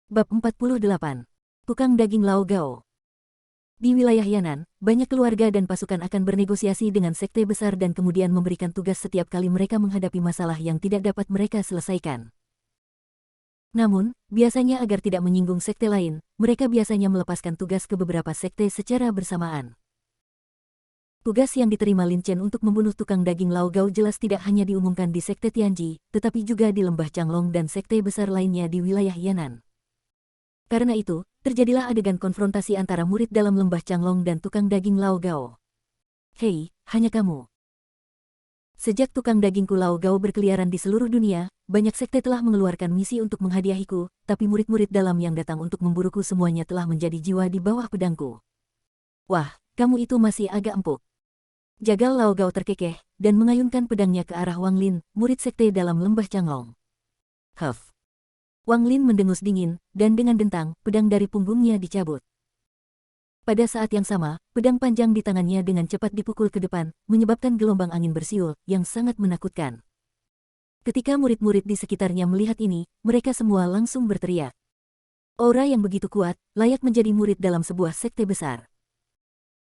Bab 48. Tukang daging Lao Gao. Di wilayah Yan'an, banyak keluarga dan pasukan akan bernegosiasi dengan sekte besar dan kemudian memberikan tugas setiap kali mereka menghadapi masalah yang tidak dapat mereka selesaikan. Namun, biasanya agar tidak menyinggung sekte lain, mereka biasanya melepaskan tugas ke beberapa sekte secara bersamaan. Tugas yang diterima Lin Chen untuk membunuh tukang daging Lao Gao jelas tidak hanya diumumkan di sekte Tianji, tetapi juga di lembah Changlong dan sekte besar lainnya di wilayah Yan'an. Karena itu, terjadilah adegan konfrontasi antara murid dalam lembah Changlong dan tukang daging Lao Gao. Hei, hanya kamu. Sejak tukang dagingku Lao Gao berkeliaran di seluruh dunia, banyak sekte telah mengeluarkan misi untuk menghadiahiku, tapi murid-murid dalam yang datang untuk memburuku semuanya telah menjadi jiwa di bawah pedangku. Wah, kamu itu masih agak empuk. Jagal Lao Gao terkekeh, dan mengayunkan pedangnya ke arah Wang Lin, murid sekte dalam lembah Changlong. Huff. Wang Lin mendengus dingin, dan dengan dentang, pedang dari punggungnya dicabut. Pada saat yang sama, pedang panjang di tangannya dengan cepat dipukul ke depan, menyebabkan gelombang angin bersiul, yang sangat menakutkan. Ketika murid-murid di sekitarnya melihat ini, mereka semua langsung berteriak. Aura yang begitu kuat, layak menjadi murid dalam sebuah sekte besar.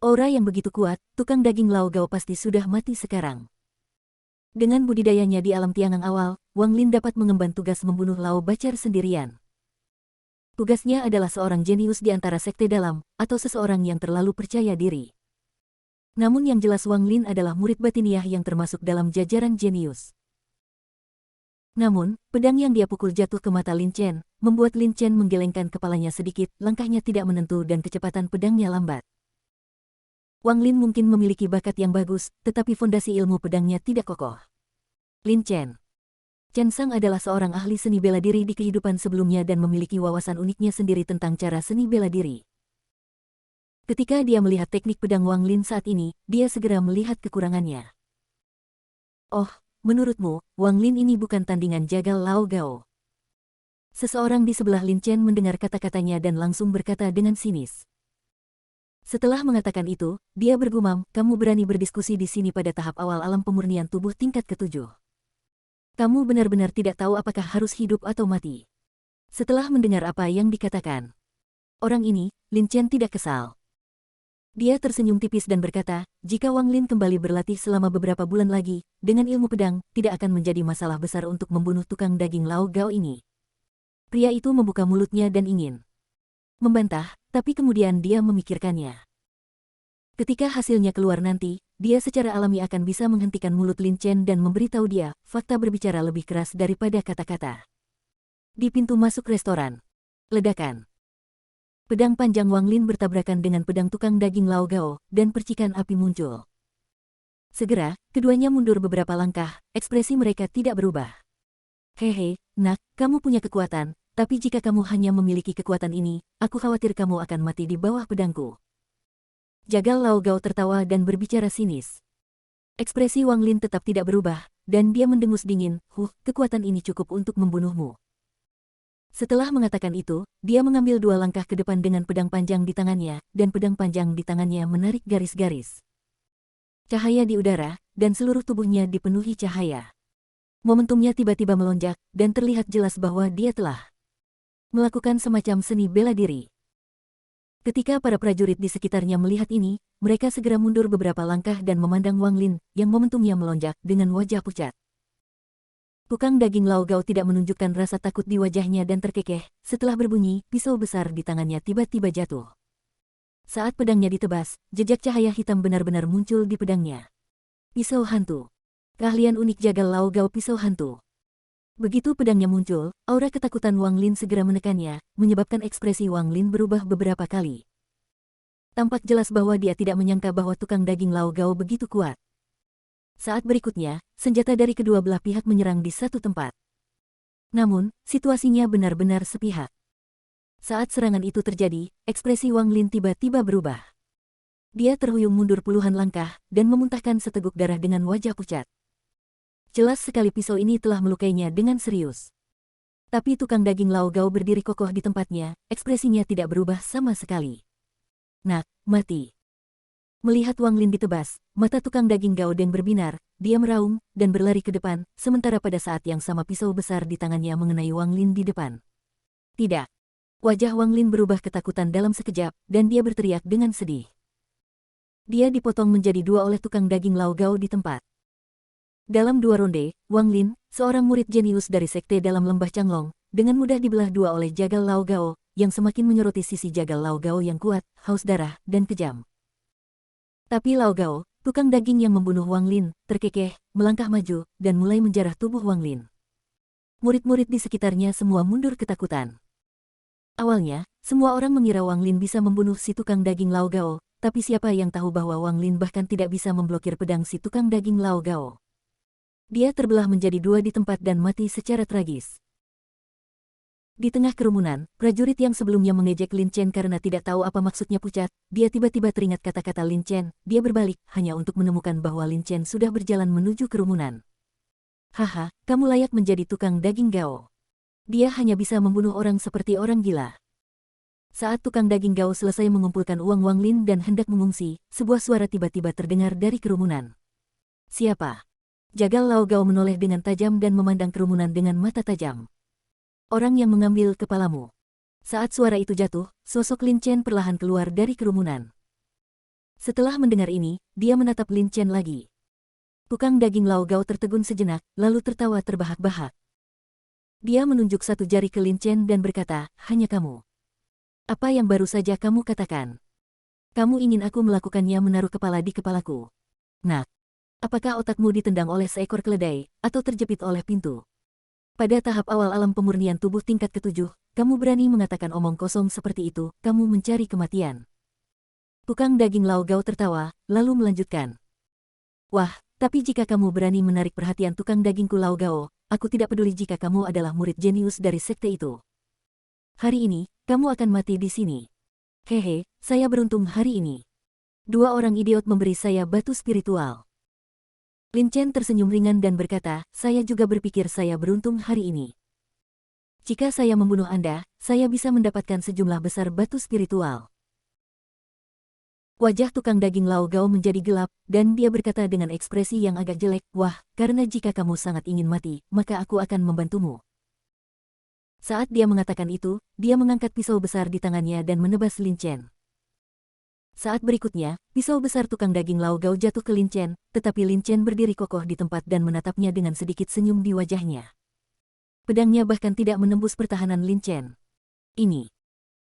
Aura yang begitu kuat, tukang daging Lao Gao pasti sudah mati sekarang. Dengan budidayanya di alam Tiangang awal, Wang Lin dapat mengemban tugas membunuh Lao Bacar sendirian. Tugasnya adalah seorang jenius di antara sekte dalam, atau seseorang yang terlalu percaya diri. Namun yang jelas Wang Lin adalah murid batiniah yang termasuk dalam jajaran jenius. Namun, pedang yang dia pukul jatuh ke mata Lin Chen, membuat Lin Chen menggelengkan kepalanya sedikit, langkahnya tidak menentu dan kecepatan pedangnya lambat. Wang Lin mungkin memiliki bakat yang bagus, tetapi fondasi ilmu pedangnya tidak kokoh. Lin Chen. Chen Sang adalah seorang ahli seni bela diri di kehidupan sebelumnya dan memiliki wawasan uniknya sendiri tentang cara seni bela diri. Ketika dia melihat teknik pedang Wang Lin saat ini, dia segera melihat kekurangannya. Oh, menurutmu, Wang Lin ini bukan tandingan jagal Lao Gao. Seseorang di sebelah Lin Chen mendengar kata-katanya dan langsung berkata dengan sinis. Setelah mengatakan itu, dia bergumam, kamu berani berdiskusi di sini pada tahap awal alam pemurnian tubuh tingkat ke-7. Kamu benar-benar tidak tahu apakah harus hidup atau mati. Setelah mendengar apa yang dikatakan orang ini, Lin Chen tidak kesal. Dia tersenyum tipis dan berkata, jika Wang Lin kembali berlatih selama beberapa bulan lagi, dengan ilmu pedang, tidak akan menjadi masalah besar untuk membunuh tukang daging Lao Gao ini. Pria itu membuka mulutnya dan ingin membantah, tapi kemudian dia memikirkannya. Ketika hasilnya keluar nanti, dia secara alami akan bisa menghentikan mulut Lin Chen dan memberitahu dia, fakta berbicara lebih keras daripada kata-kata. Di pintu masuk restoran. Ledakan. Pedang panjang Wang Lin bertabrakan dengan pedang tukang daging Lao Gao, dan percikan api muncul. Segera, keduanya mundur beberapa langkah, ekspresi mereka tidak berubah. Hehe, nak, kamu punya kekuatan, tapi jika kamu hanya memiliki kekuatan ini, aku khawatir kamu akan mati di bawah pedangku. Jagal Lao Gao tertawa dan berbicara sinis. Ekspresi Wang Lin tetap tidak berubah, dan dia mendengus dingin, kekuatan ini cukup untuk membunuhmu. Setelah mengatakan itu, dia mengambil 2 langkah ke depan dengan pedang panjang di tangannya, dan pedang panjang di tangannya menarik garis-garis. Cahaya di udara, dan seluruh tubuhnya dipenuhi cahaya. Momentumnya tiba-tiba melonjak, dan terlihat jelas bahwa dia telah melakukan semacam seni bela diri. Ketika para prajurit di sekitarnya melihat ini, mereka segera mundur beberapa langkah dan memandang Wang Lin, yang momentumnya melonjak dengan wajah pucat. Tukang daging Lao Gao tidak menunjukkan rasa takut di wajahnya dan terkekeh, setelah berbunyi, pisau besar di tangannya tiba-tiba jatuh. Saat pedangnya ditebas, jejak cahaya hitam benar-benar muncul di pedangnya. Pisau hantu. Keahlian unik jagal Lao Gao pisau hantu. Begitu pedangnya muncul, aura ketakutan Wang Lin segera menekannya, menyebabkan ekspresi Wang Lin berubah beberapa kali. Tampak jelas bahwa dia tidak menyangka bahwa tukang daging Lao Gao begitu kuat. Saat berikutnya, senjata dari kedua belah pihak menyerang di satu tempat. Namun, situasinya benar-benar sepihak. Saat serangan itu terjadi, ekspresi Wang Lin tiba-tiba berubah. Dia terhuyung mundur puluhan langkah, dan memuntahkan seteguk darah dengan wajah pucat. Jelas sekali pisau ini telah melukainya dengan serius. Tapi tukang daging Lao Gao berdiri kokoh di tempatnya, ekspresinya tidak berubah sama sekali. Nak, mati. Melihat Wang Lin ditebas, mata tukang daging Gao Deng berbinar, dia meraung, dan berlari ke depan, sementara pada saat yang sama pisau besar di tangannya mengenai Wang Lin di depan. Tidak. Wajah Wang Lin berubah ketakutan dalam sekejap, dan dia berteriak dengan sedih. Dia dipotong menjadi dua oleh tukang daging Lao Gao di tempat. Dalam dua ronde, Wang Lin, seorang murid jenius dari sekte dalam lembah Changlong, dengan mudah dibelah dua oleh jagal Lao Gao, yang semakin menyoroti sisi jagal Lao Gao yang kuat, haus darah, dan kejam. Tapi Lao Gao, tukang daging yang membunuh Wang Lin, terkekeh, melangkah maju, dan mulai menjarah tubuh Wang Lin. Murid-murid di sekitarnya semua mundur ketakutan. Awalnya, semua orang mengira Wang Lin bisa membunuh si tukang daging Lao Gao, tapi siapa yang tahu bahwa Wang Lin bahkan tidak bisa memblokir pedang si tukang daging Lao Gao. Dia terbelah menjadi dua di tempat dan mati secara tragis. Di tengah kerumunan, prajurit yang sebelumnya mengejek Lin Chen karena tidak tahu apa maksudnya pucat, dia tiba-tiba teringat kata-kata Lin Chen, dia berbalik, hanya untuk menemukan bahwa Lin Chen sudah berjalan menuju kerumunan. Haha, kamu layak menjadi tukang daging Gao. Dia hanya bisa membunuh orang seperti orang gila. Saat tukang daging Gao selesai mengumpulkan uang Wang Lin dan hendak mengungsi, sebuah suara tiba-tiba terdengar dari kerumunan. Siapa? Jagal Lao Gao menoleh dengan tajam dan memandang kerumunan dengan mata tajam. Orang yang mengambil kepalamu. Saat suara itu jatuh, sosok Lin Chen perlahan keluar dari kerumunan. Setelah mendengar ini, dia menatap Lin Chen lagi. Tukang daging Lao Gao tertegun sejenak, lalu tertawa terbahak-bahak. Dia menunjuk satu jari ke Lin Chen dan berkata, hanya kamu. Apa yang baru saja kamu katakan? Kamu ingin aku melakukannya menaruh kepala di kepalaku. Nah, apakah otakmu ditendang oleh seekor keledai, atau terjepit oleh pintu? Pada tahap awal alam pemurnian tubuh tingkat ketujuh, kamu berani mengatakan omong kosong seperti itu, kamu mencari kematian. Tukang daging Lao Gao tertawa, lalu melanjutkan. Wah, tapi jika kamu berani menarik perhatian tukang dagingku Lao Gao, aku tidak peduli jika kamu adalah murid jenius dari sekte itu. Hari ini, kamu akan mati di sini. Hehe, saya beruntung hari ini. Dua orang idiot memberi saya batu spiritual. Lin Chen tersenyum ringan dan berkata, saya juga berpikir saya beruntung hari ini. Jika saya membunuh Anda, saya bisa mendapatkan sejumlah besar batu spiritual. Wajah tukang daging Lao Gao menjadi gelap, dan dia berkata dengan ekspresi yang agak jelek, wah, karena jika kamu sangat ingin mati, maka aku akan membantumu. Saat dia mengatakan itu, dia mengangkat pisau besar di tangannya dan menebas Lin Chen. Saat berikutnya, pisau besar tukang daging Lao Gao jatuh ke Lin Chen, tetapi Lin Chen berdiri kokoh di tempat dan menatapnya dengan sedikit senyum di wajahnya. Pedangnya bahkan tidak menembus pertahanan Lin Chen. Ini.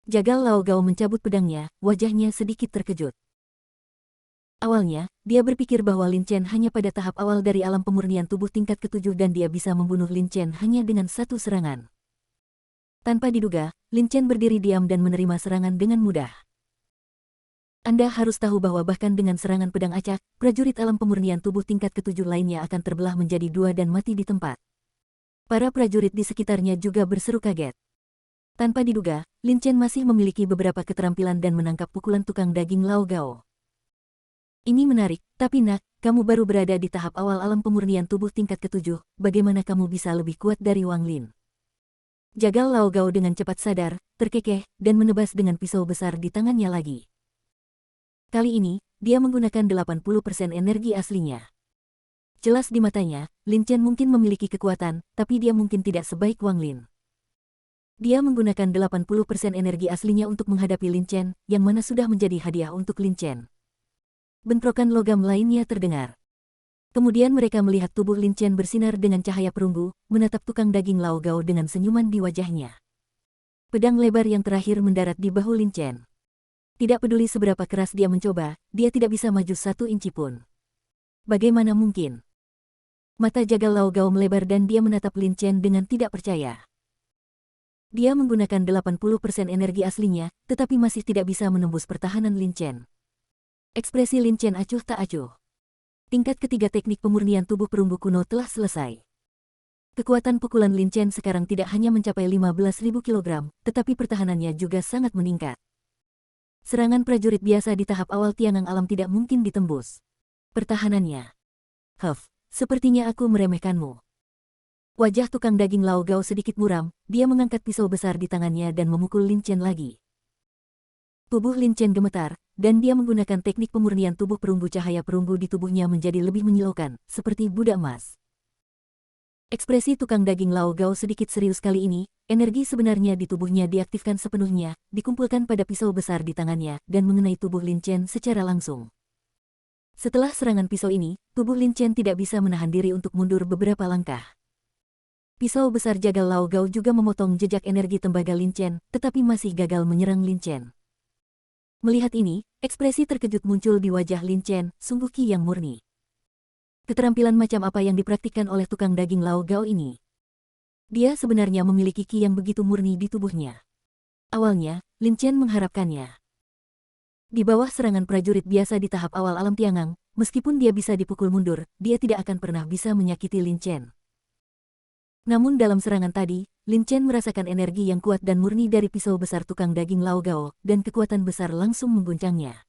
Jagal Lao Gao mencabut pedangnya, wajahnya sedikit terkejut. Awalnya, dia berpikir bahwa Lin Chen hanya pada tahap awal dari alam pemurnian tubuh tingkat ketujuh dan dia bisa membunuh Lin Chen hanya dengan satu serangan. Tanpa diduga, Lin Chen berdiri diam dan menerima serangan dengan mudah. Anda harus tahu bahwa bahkan dengan serangan pedang acak, prajurit alam pemurnian tubuh tingkat ketujuh lainnya akan terbelah menjadi dua dan mati di tempat. Para prajurit di sekitarnya juga berseru kaget. Tanpa diduga, Lin Chen masih memiliki beberapa keterampilan dan menangkap pukulan tukang daging Lao Gao. Ini menarik, tapi nak, kamu baru berada di tahap awal alam pemurnian tubuh tingkat ketujuh, bagaimana kamu bisa lebih kuat dari Wang Lin? Jagal Lao Gao dengan cepat sadar, terkekeh, dan menebas dengan pisau besar di tangannya lagi. Kali ini, dia menggunakan 80% energi aslinya. Jelas di matanya, Lin Chen mungkin memiliki kekuatan, tapi dia mungkin tidak sebaik Wang Lin. Dia menggunakan 80% energi aslinya untuk menghadapi Lin Chen, yang mana sudah menjadi hadiah untuk Lin Chen. Bentrokan logam lainnya terdengar. Kemudian mereka melihat tubuh Lin Chen bersinar dengan cahaya perunggu, menatap tukang daging Lao Gao dengan senyuman di wajahnya. Pedang lebar yang terakhir mendarat di bahu Lin Chen. Tidak peduli seberapa keras dia mencoba, dia tidak bisa maju satu inci pun. Bagaimana mungkin? Mata jagal Lao Gao melebar dan dia menatap Lin Chen dengan tidak percaya. Dia menggunakan 80% energi aslinya, tetapi masih tidak bisa menembus pertahanan Lin Chen. Ekspresi Lin Chen acuh tak acuh. Tingkat ketiga teknik pemurnian tubuh perunggu kuno telah selesai. Kekuatan pukulan Lin Chen sekarang tidak hanya mencapai 15.000 kg, tetapi pertahanannya juga sangat meningkat. Serangan prajurit biasa di tahap awal tiangang alam tidak mungkin ditembus. Pertahanannya. Sepertinya aku meremehkanmu. Wajah tukang daging Lao Gao sedikit muram, dia mengangkat pisau besar di tangannya dan memukul Lin Chen lagi. Tubuh Lin Chen gemetar, dan dia menggunakan teknik pemurnian tubuh perunggu cahaya perunggu di tubuhnya menjadi lebih menyilaukan, seperti budak emas. Ekspresi tukang daging Lao Gao sedikit serius kali ini, energi sebenarnya di tubuhnya diaktifkan sepenuhnya, dikumpulkan pada pisau besar di tangannya, dan mengenai tubuh Lin Chen secara langsung. Setelah serangan pisau ini, tubuh Lin Chen tidak bisa menahan diri untuk mundur beberapa langkah. Pisau besar jagal Lao Gao juga memotong jejak energi tembaga Lin Chen, tetapi masih gagal menyerang Lin Chen. Melihat ini, ekspresi terkejut muncul di wajah Lin Chen, sungguh Qi yang murni. Keterampilan macam apa yang dipraktikkan oleh tukang daging Lao Gao ini? Dia sebenarnya memiliki Qi yang begitu murni di tubuhnya. Awalnya, Lin Chen mengharapkannya. Di bawah serangan prajurit biasa di tahap awal alam Tiangang, meskipun dia bisa dipukul mundur, dia tidak akan pernah bisa menyakiti Lin Chen. Namun dalam serangan tadi, Lin Chen merasakan energi yang kuat dan murni dari pisau besar tukang daging Lao Gao, dan kekuatan besar langsung mengguncangnya.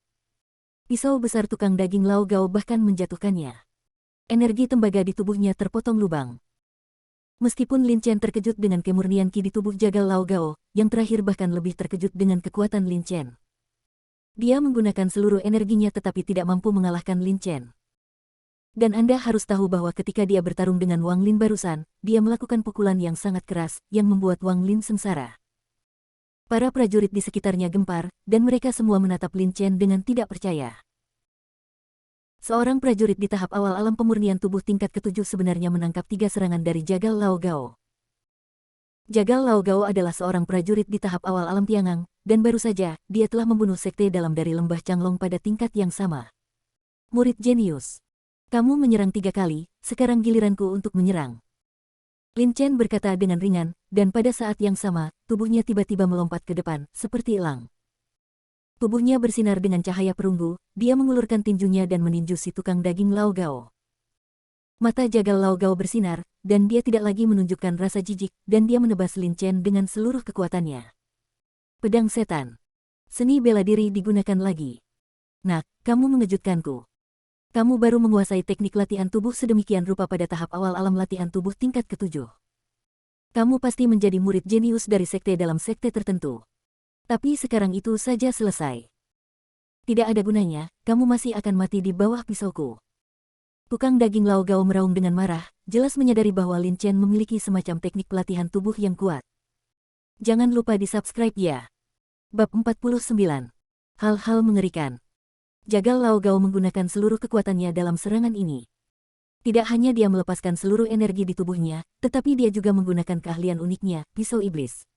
Pisau besar tukang daging Lao Gao bahkan menjatuhkannya. Energi tembaga di tubuhnya terpotong lubang. Meskipun Lin Chen terkejut dengan kemurnian Qi di tubuh jagal Lao Gao, yang terakhir bahkan lebih terkejut dengan kekuatan Lin Chen. Dia menggunakan seluruh energinya tetapi tidak mampu mengalahkan Lin Chen. Dan Anda harus tahu bahwa ketika dia bertarung dengan Wang Lin barusan, dia melakukan pukulan yang sangat keras, yang membuat Wang Lin sengsara. Para prajurit di sekitarnya gempar, dan mereka semua menatap Lin Chen dengan tidak percaya. Seorang prajurit di tahap awal alam pemurnian tubuh tingkat ke-7 sebenarnya menangkap 3 serangan dari jagal Lao Gao. Jagal Lao Gao adalah seorang prajurit di tahap awal alam Tiangang, dan baru saja, dia telah membunuh sekte dalam dari lembah Changlong pada tingkat yang sama. Murid jenius. Kamu menyerang 3 kali, sekarang giliranku untuk menyerang. Lin Chen berkata dengan ringan, dan pada saat yang sama, tubuhnya tiba-tiba melompat ke depan, seperti elang. Tubuhnya bersinar dengan cahaya perunggu, dia mengulurkan tinjunya dan meninju si tukang daging Lao Gao. Mata jagal Lao Gao bersinar, dan dia tidak lagi menunjukkan rasa jijik, dan dia menebas Lin Chen dengan seluruh kekuatannya. Pedang setan. Seni bela diri digunakan lagi. Nak, kamu mengejutkanku. Kamu baru menguasai teknik latihan tubuh sedemikian rupa pada tahap awal alam latihan tubuh tingkat ke-7. Kamu pasti menjadi murid jenius dari sekte dalam sekte tertentu. Tapi sekarang itu saja selesai. Tidak ada gunanya, kamu masih akan mati di bawah pisauku. Tukang daging Lao Gao meraung dengan marah, jelas menyadari bahwa Lin Chen memiliki semacam teknik pelatihan tubuh yang kuat. Jangan lupa di-subscribe ya. Bab 49. Hal-hal mengerikan. Jagal Lao Gao menggunakan seluruh kekuatannya dalam serangan ini. Tidak hanya dia melepaskan seluruh energi di tubuhnya, tetapi dia juga menggunakan keahlian uniknya, pisau iblis.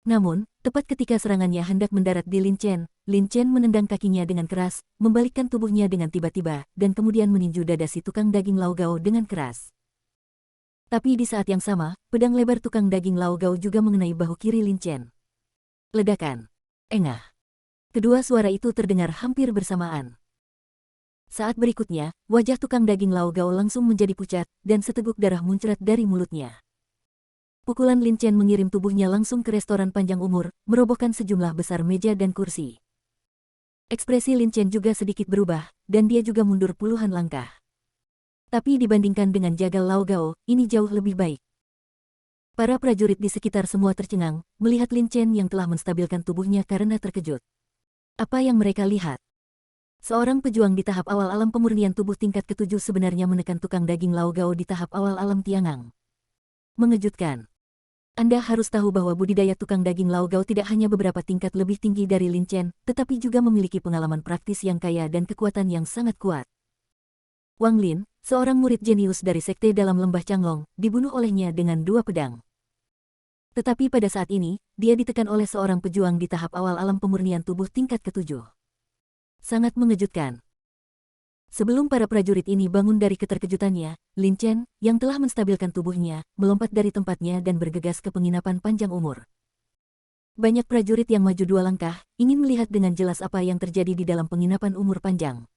Namun, tepat ketika serangannya hendak mendarat di Lin Chen menendang kakinya dengan keras, membalikkan tubuhnya dengan tiba-tiba, dan kemudian meninju dada si tukang daging Lao Gao dengan keras. Tapi di saat yang sama, pedang lebar tukang daging Lao Gao juga mengenai bahu kiri Lin Chen. Ledakan. Engah. Kedua suara itu terdengar hampir bersamaan. Saat berikutnya, wajah tukang daging Lao Gao langsung menjadi pucat, dan seteguk darah muncrat dari mulutnya. Pukulan Lin Chen mengirim tubuhnya langsung ke restoran panjang umur, merobohkan sejumlah besar meja dan kursi. Ekspresi Lin Chen juga sedikit berubah, dan dia juga mundur puluhan langkah. Tapi dibandingkan dengan jagal Lao Gao, ini jauh lebih baik. Para prajurit di sekitar semua tercengang, melihat Lin Chen yang telah menstabilkan tubuhnya karena terkejut. Apa yang mereka lihat? Seorang pejuang di tahap awal alam pemurnian tubuh tingkat ke-7 sebenarnya menekan tukang daging Lao Gao di tahap awal alam Tiangang. Mengejutkan. Anda harus tahu bahwa budidaya tukang daging Lao Gao tidak hanya beberapa tingkat lebih tinggi dari Lin Chen, tetapi juga memiliki pengalaman praktis yang kaya dan kekuatan yang sangat kuat. Wang Lin, seorang murid jenius dari sekte dalam lembah Changlong, dibunuh olehnya dengan 2 pedang. Tetapi pada saat ini, dia ditekan oleh seorang pejuang di tahap awal alam pemurnian tubuh tingkat ke-7. Sangat mengejutkan. Sebelum para prajurit ini bangun dari keterkejutannya, Lin Chen, yang telah menstabilkan tubuhnya, melompat dari tempatnya dan bergegas ke penginapan panjang umur. Banyak prajurit yang maju 2 langkah, ingin melihat dengan jelas apa yang terjadi di dalam penginapan umur panjang.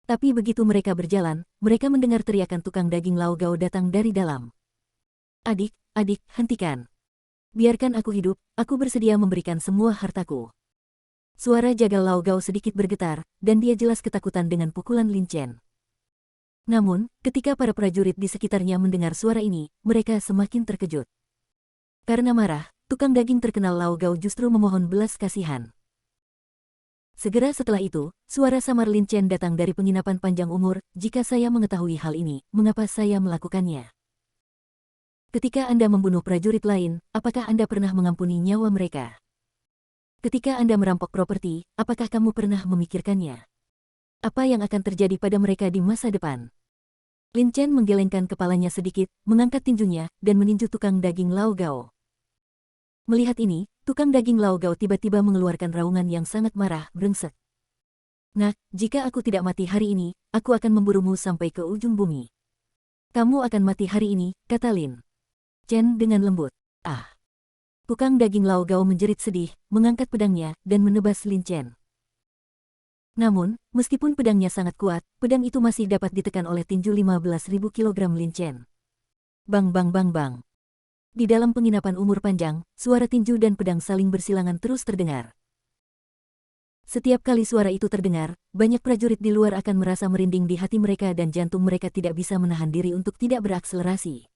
Tapi begitu mereka berjalan, mereka mendengar teriakan tukang daging Lao Gao datang dari dalam. Adik, hentikan. Biarkan aku hidup, aku bersedia memberikan semua hartaku. Suara jagal Lao Gao sedikit bergetar, dan dia jelas ketakutan dengan pukulan Lin Chen. Namun, ketika para prajurit di sekitarnya mendengar suara ini, mereka semakin terkejut. Karena marah, tukang daging terkenal Lao Gao justru memohon belas kasihan. Segera setelah itu, suara samar Lin Chen datang dari penginapan panjang umur. Jika saya mengetahui hal ini, mengapa saya melakukannya? Ketika Anda membunuh prajurit lain, apakah Anda pernah mengampuni nyawa mereka? Ketika Anda merampok properti, apakah kamu pernah memikirkannya? Apa yang akan terjadi pada mereka di masa depan? Lin Chen menggelengkan kepalanya sedikit, mengangkat tinjunya, dan meninju tukang daging Lao Gao. Melihat ini, tukang daging Lao Gao tiba-tiba mengeluarkan raungan yang sangat marah, brengsek. Nah, jika aku tidak mati hari ini, aku akan memburumu sampai ke ujung bumi. Kamu akan mati hari ini, kata Lin Chen dengan lembut. Ah! Tukang daging Lao Gao menjerit sedih, mengangkat pedangnya, dan menebas Lin Chen. Namun, meskipun pedangnya sangat kuat, pedang itu masih dapat ditekan oleh tinju 15.000 kg Lin Chen. Bang bang bang bang. Di dalam penginapan umur panjang, suara tinju dan pedang saling bersilangan terus terdengar. Setiap kali suara itu terdengar, banyak prajurit di luar akan merasa merinding di hati mereka dan jantung mereka tidak bisa menahan diri untuk tidak berakselerasi.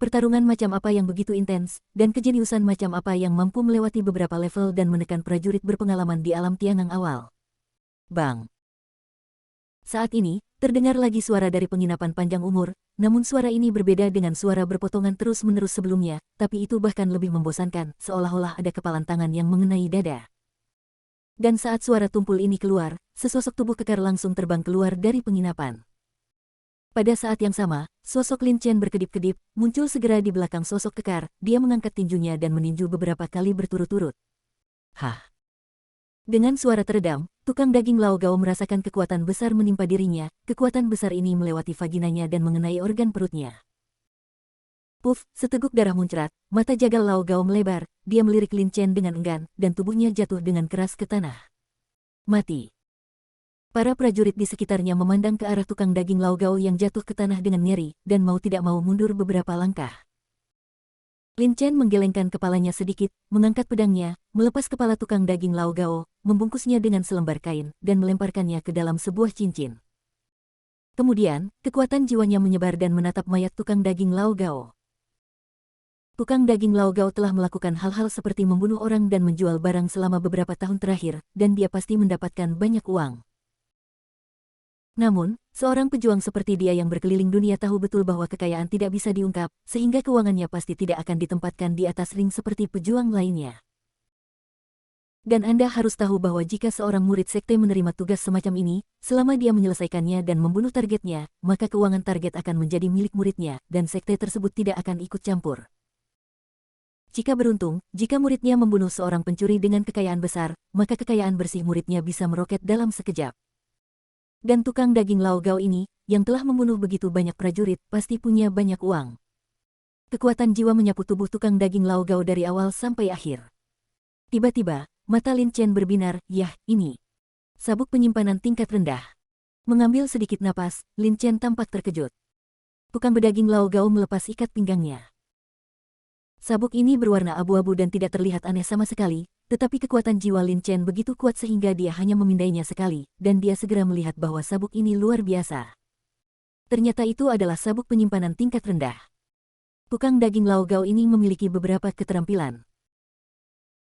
Pertarungan macam apa yang begitu intens, dan kejeniusan macam apa yang mampu melewati beberapa level dan menekan prajurit berpengalaman di alam Tiangang awal. Bang! Saat ini, terdengar lagi suara dari penginapan panjang umur, namun suara ini berbeda dengan suara berpotongan terus-menerus sebelumnya, tapi itu bahkan lebih membosankan, seolah-olah ada kepalan tangan yang mengenai dada. Dan saat suara tumpul ini keluar, sesosok tubuh kekar langsung terbang keluar dari penginapan. Pada saat yang sama, sosok Lin Chen berkedip-kedip, muncul segera di belakang sosok kekar, dia mengangkat tinjunya dan meninju beberapa kali berturut-turut. Hah! Dengan suara teredam, tukang daging Lao Gao merasakan kekuatan besar menimpa dirinya, kekuatan besar ini melewati vaginanya dan mengenai organ perutnya. Puff, seteguk darah muncrat, mata jagal Lao Gao melebar, dia melirik Lin Chen dengan enggan, dan tubuhnya jatuh dengan keras ke tanah. Mati. Para prajurit di sekitarnya memandang ke arah tukang daging Lao Gao yang jatuh ke tanah dengan nyeri, dan mau tidak mau mundur beberapa langkah. Lin Chen menggelengkan kepalanya sedikit, mengangkat pedangnya, melepas kepala tukang daging Lao Gao, membungkusnya dengan selembar kain, dan melemparkannya ke dalam sebuah cincin. Kemudian, kekuatan jiwanya menyebar dan menatap mayat tukang daging Lao Gao. Tukang daging Lao Gao telah melakukan hal-hal seperti membunuh orang dan menjual barang selama beberapa tahun terakhir, dan dia pasti mendapatkan banyak uang. Namun, seorang pejuang seperti dia yang berkeliling dunia tahu betul bahwa kekayaan tidak bisa diungkap, sehingga keuangannya pasti tidak akan ditempatkan di atas ring seperti pejuang lainnya. Dan Anda harus tahu bahwa jika seorang murid sekte menerima tugas semacam ini, selama dia menyelesaikannya dan membunuh targetnya, maka keuangan target akan menjadi milik muridnya, dan sekte tersebut tidak akan ikut campur. Jika beruntung, jika muridnya membunuh seorang pencuri dengan kekayaan besar, maka kekayaan bersih muridnya bisa meroket dalam sekejap. Dan tukang daging Lao Gao ini, yang telah membunuh begitu banyak prajurit, pasti punya banyak uang. Kekuatan jiwa menyapu tubuh tukang daging Lao Gao dari awal sampai akhir. Tiba-tiba, mata Lin Chen berbinar, yah, ini. Sabuk penyimpanan tingkat rendah. Mengambil sedikit napas, Lin Chen tampak terkejut. Tukang bedaging Lao Gao melepas ikat pinggangnya. Sabuk ini berwarna abu-abu dan tidak terlihat aneh sama sekali, tetapi kekuatan jiwa Lin Chen begitu kuat sehingga dia hanya memindainya sekali, dan dia segera melihat bahwa sabuk ini luar biasa. Ternyata itu adalah sabuk penyimpanan tingkat rendah. Tukang daging Lao Gao ini memiliki beberapa keterampilan.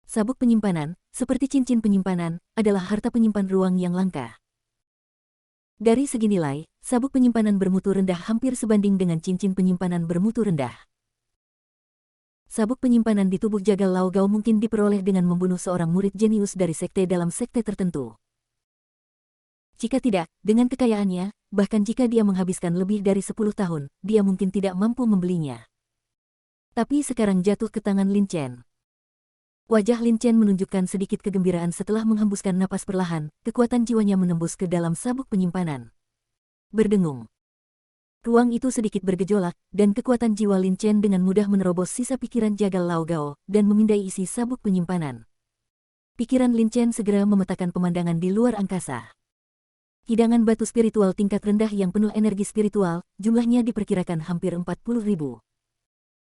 Sabuk penyimpanan, seperti cincin penyimpanan, adalah harta penyimpan ruang yang langka. Dari segi nilai, sabuk penyimpanan bermutu rendah hampir sebanding dengan cincin penyimpanan bermutu rendah. Sabuk penyimpanan di tubuh jagal Lao Gao mungkin diperoleh dengan membunuh seorang murid jenius dari sekte dalam sekte tertentu. Jika tidak, dengan kekayaannya, bahkan jika dia menghabiskan lebih dari 10 tahun, dia mungkin tidak mampu membelinya. Tapi sekarang jatuh ke tangan Lin Chen. Wajah Lin Chen menunjukkan sedikit kegembiraan setelah menghembuskan napas perlahan, kekuatan jiwanya menembus ke dalam sabuk penyimpanan. Berdengung. Ruang itu sedikit bergejolak, dan kekuatan jiwa Lin Chen dengan mudah menerobos sisa pikiran jagal Lao Gao, dan memindai isi sabuk penyimpanan. Pikiran Lin Chen segera memetakan pemandangan di luar angkasa. Hidangan batu spiritual tingkat rendah yang penuh energi spiritual, jumlahnya diperkirakan hampir 40.000.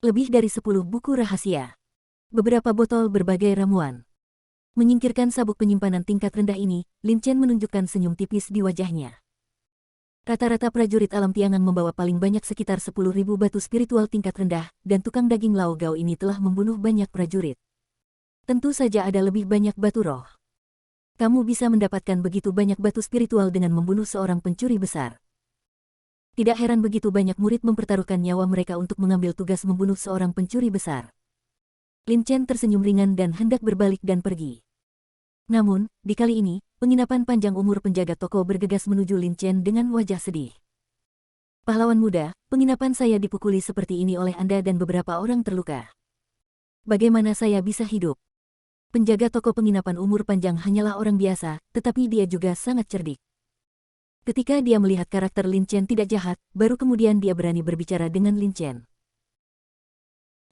Lebih dari 10 buku rahasia. Beberapa botol berbagai ramuan. Menyingkirkan sabuk penyimpanan tingkat rendah ini, Lin Chen menunjukkan senyum tipis di wajahnya. Rata-rata prajurit alam Tiangang membawa paling banyak sekitar 10.000 batu spiritual tingkat rendah, dan tukang daging Lao Gao ini telah membunuh banyak prajurit. Tentu saja ada lebih banyak batu roh. Kamu bisa mendapatkan begitu banyak batu spiritual dengan membunuh seorang pencuri besar. Tidak heran begitu banyak murid mempertaruhkan nyawa mereka untuk mengambil tugas membunuh seorang pencuri besar. Lin Chen tersenyum ringan dan hendak berbalik dan pergi. Namun, di kali ini, penginapan panjang umur penjaga toko bergegas menuju Lin Chen dengan wajah sedih. Pahlawan muda, penginapan saya dipukuli seperti ini oleh Anda dan beberapa orang terluka. Bagaimana saya bisa hidup? Penjaga toko penginapan umur panjang hanyalah orang biasa, tetapi dia juga sangat cerdik. Ketika dia melihat karakter Lin Chen tidak jahat, baru kemudian dia berani berbicara dengan Lin Chen.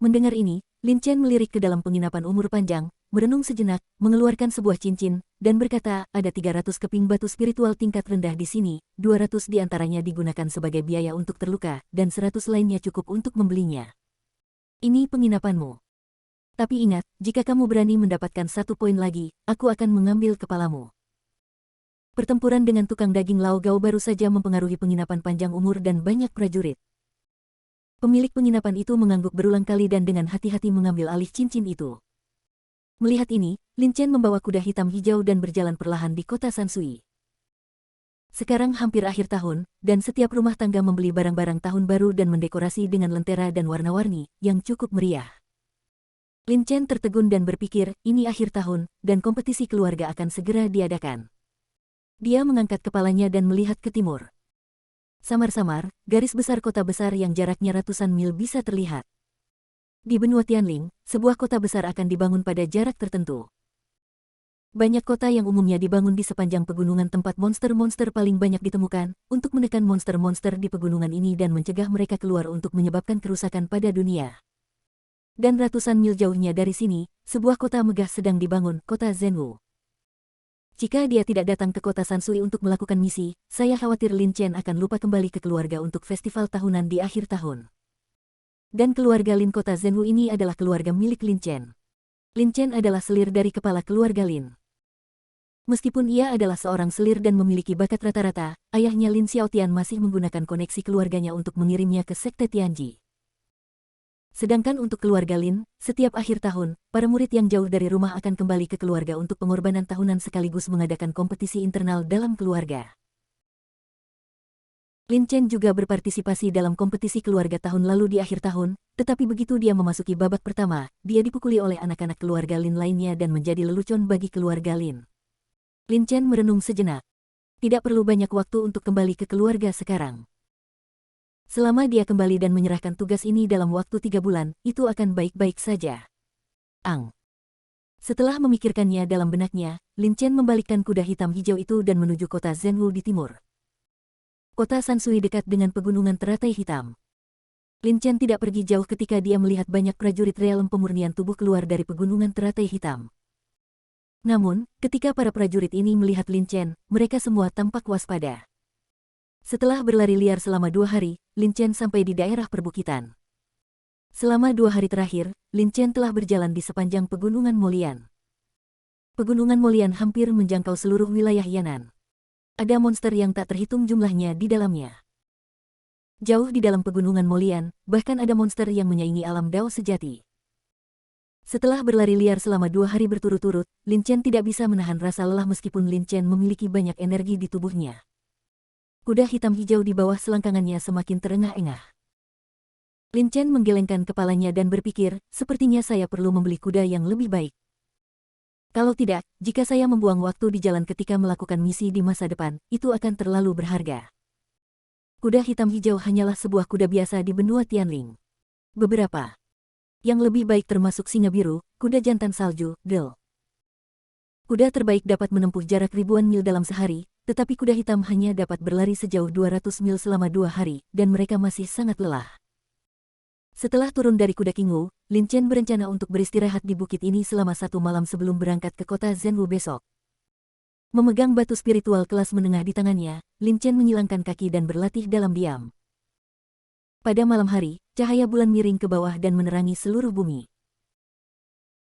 Mendengar ini, Lin Chen melirik ke dalam penginapan umur panjang, merenung sejenak, mengeluarkan sebuah cincin, dan berkata, ada 300 keping batu spiritual tingkat rendah di sini, 200 diantaranya digunakan sebagai biaya untuk terluka, dan 100 lainnya cukup untuk membelinya. Ini penginapanmu. Tapi ingat, jika kamu berani mendapatkan 1 poin lagi, aku akan mengambil kepalamu. Pertempuran dengan tukang daging Lao Gao baru saja mempengaruhi penginapan panjang umur dan banyak prajurit. Pemilik penginapan itu mengangguk berulang kali dan dengan hati-hati mengambil alih cincin itu. Melihat ini, Lin Chen membawa kuda hitam hijau dan berjalan perlahan di kota Sansui. Sekarang hampir akhir tahun, dan setiap rumah tangga membeli barang-barang tahun baru dan mendekorasi dengan lentera dan warna-warni, yang cukup meriah. Lin Chen tertegun dan berpikir, ini akhir tahun, dan kompetisi keluarga akan segera diadakan. Dia mengangkat kepalanya dan melihat ke timur. Samar-samar, garis besar kota besar yang jaraknya ratusan mil bisa terlihat. Di benua Tianling, sebuah kota besar akan dibangun pada jarak tertentu. Banyak kota yang umumnya dibangun di sepanjang pegunungan tempat monster-monster paling banyak ditemukan, untuk menekan monster-monster di pegunungan ini dan mencegah mereka keluar untuk menyebabkan kerusakan pada dunia. Dan ratusan mil jauhnya dari sini, sebuah kota megah sedang dibangun, kota Zhenwu. Jika dia tidak datang ke kota Sansui untuk melakukan misi, saya khawatir Lin Chen akan lupa kembali ke keluarga untuk festival tahunan di akhir tahun. Dan keluarga Lin kota Zhenwu ini adalah keluarga milik Lin Chen. Lin Chen adalah selir dari kepala keluarga Lin. Meskipun ia adalah seorang selir dan memiliki bakat rata-rata, ayahnya Lin Xiaotian masih menggunakan koneksi keluarganya untuk mengirimnya ke Sekte Tianji. Sedangkan untuk keluarga Lin, setiap akhir tahun, para murid yang jauh dari rumah akan kembali ke keluarga untuk pengorbanan tahunan sekaligus mengadakan kompetisi internal dalam keluarga. Lin Chen juga berpartisipasi dalam kompetisi keluarga tahun lalu di akhir tahun, tetapi begitu dia memasuki babak pertama, dia dipukuli oleh anak-anak keluarga Lin lainnya dan menjadi lelucon bagi keluarga Lin. Lin Chen merenung sejenak. Tidak perlu banyak waktu untuk kembali ke keluarga sekarang. Selama dia kembali dan menyerahkan tugas ini dalam waktu 3 bulan, itu akan baik-baik saja. Setelah memikirkannya dalam benaknya, Lin Chen membalikkan kuda hitam hijau itu dan menuju kota Zhenwu di timur. Kota Sansui dekat dengan pegunungan teratai hitam. Lin Chen tidak pergi jauh ketika dia melihat banyak prajurit realem pemurnian tubuh keluar dari pegunungan teratai hitam. Namun, ketika para prajurit ini melihat Lin Chen, mereka semua tampak waspada. Setelah berlari liar selama 2 hari, Lin Chen sampai di daerah perbukitan. Selama 2 hari terakhir, Lin Chen telah berjalan di sepanjang pegunungan Molian. Pegunungan Molian hampir menjangkau seluruh wilayah Yan'an. Ada monster yang tak terhitung jumlahnya di dalamnya. Jauh di dalam pegunungan Molian, bahkan ada monster yang menyaingi alam Dao sejati. Setelah berlari liar selama 2 hari berturut-turut, Lin Chen tidak bisa menahan rasa lelah meskipun Lin Chen memiliki banyak energi di tubuhnya. Kuda hitam hijau di bawah selangkangannya semakin terengah-engah. Lin Chen menggelengkan kepalanya dan berpikir, sepertinya saya perlu membeli kuda yang lebih baik. Kalau tidak, jika saya membuang waktu di jalan ketika melakukan misi di masa depan, itu akan terlalu berharga. Kuda hitam hijau hanyalah sebuah kuda biasa di benua Tianling. Beberapa yang lebih baik termasuk singa biru, kuda jantan salju, Del. Kuda terbaik dapat menempuh jarak ribuan mil dalam sehari, tetapi kuda hitam hanya dapat berlari sejauh 200 mil selama 2 hari, dan mereka masih sangat lelah. Setelah turun dari kuda Kingwu, Lin Chen berencana untuk beristirahat di bukit ini selama 1 malam sebelum berangkat ke kota Zhenwu besok. Memegang batu spiritual kelas menengah di tangannya, Lin Chen menyilangkan kaki dan berlatih dalam diam. Pada malam hari, cahaya bulan miring ke bawah dan menerangi seluruh bumi.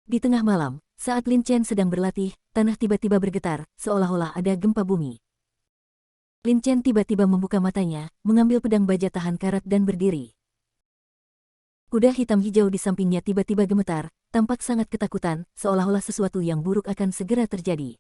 Di tengah malam, saat Lin Chen sedang berlatih, tanah tiba-tiba bergetar, seolah-olah ada gempa bumi. Lin Chen tiba-tiba membuka matanya, mengambil pedang baja tahan karat dan berdiri. Kuda hitam hijau di sampingnya tiba-tiba gemetar, tampak sangat ketakutan, seolah-olah sesuatu yang buruk akan segera terjadi.